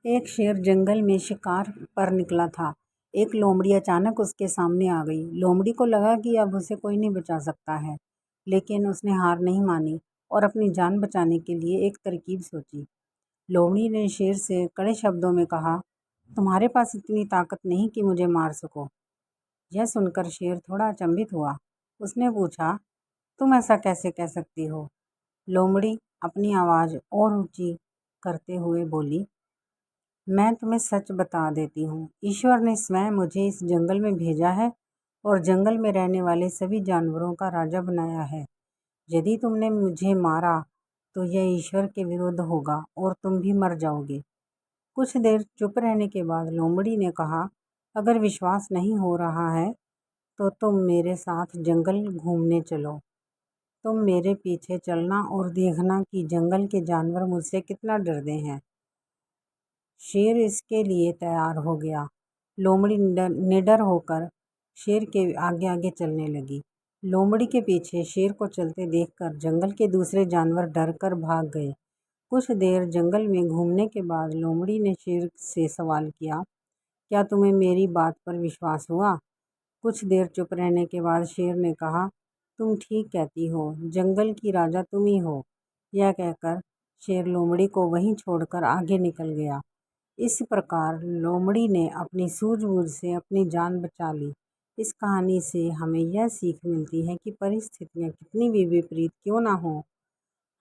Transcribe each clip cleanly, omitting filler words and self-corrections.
एक शेर जंगल में शिकार पर निकला था। एक लोमड़ी अचानक उसके सामने आ गई। लोमड़ी को लगा कि अब उसे कोई नहीं बचा सकता है, लेकिन उसने हार नहीं मानी और अपनी जान बचाने के लिए एक तरकीब सोची। लोमड़ी ने शेर से कड़े शब्दों में कहा, तुम्हारे पास इतनी ताकत नहीं कि मुझे मार सको। यह सुनकर शेर थोड़ा अचंभित हुआ। उसने पूछा, तुम ऐसा कैसे कह सकती हो? लोमड़ी अपनी आवाज़ और ऊंची करते हुए बोली, मैं तुम्हें सच बता देती हूँ। ईश्वर ने स्वयं मुझे इस जंगल में भेजा है और जंगल में रहने वाले सभी जानवरों का राजा बनाया है। यदि तुमने मुझे मारा तो यह ईश्वर के विरुद्ध होगा और तुम भी मर जाओगे। कुछ देर चुप रहने के बाद लोमड़ी ने कहा, अगर विश्वास नहीं हो रहा है तो तुम मेरे साथ जंगल घूमने चलो। तुम मेरे पीछे चलना और देखना कि जंगल के जानवर मुझसे कितना डरते हैं। शेर इसके लिए तैयार हो गया। लोमड़ी निडर होकर शेर के आगे आगे चलने लगी। लोमड़ी के पीछे शेर को चलते देखकर जंगल के दूसरे जानवर डरकर भाग गए। कुछ देर जंगल में घूमने के बाद लोमड़ी ने शेर से सवाल किया, क्या तुम्हें मेरी बात पर विश्वास हुआ? कुछ देर चुप रहने के बाद शेर ने कहा, तुम ठीक कहती हो, जंगल की राजा तुम ही हो। यह कहकर शेर लोमड़ी को वहीं छोड़कर आगे निकल गया। इस प्रकार लोमड़ी ने अपनी सूझबूझ से अपनी जान बचा ली। इस कहानी से हमें यह सीख मिलती है कि परिस्थितियाँ कितनी भी विपरीत क्यों ना हो,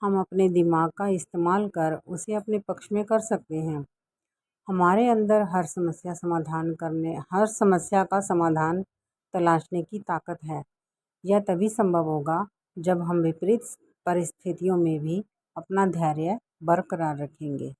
हम अपने दिमाग का इस्तेमाल कर उसे अपने पक्ष में कर सकते हैं। हमारे अंदर हर समस्या का समाधान तलाशने की ताकत है। यह तभी संभव होगा जब हम विपरीत परिस्थितियों में भी अपना धैर्य बरकरार रखेंगे।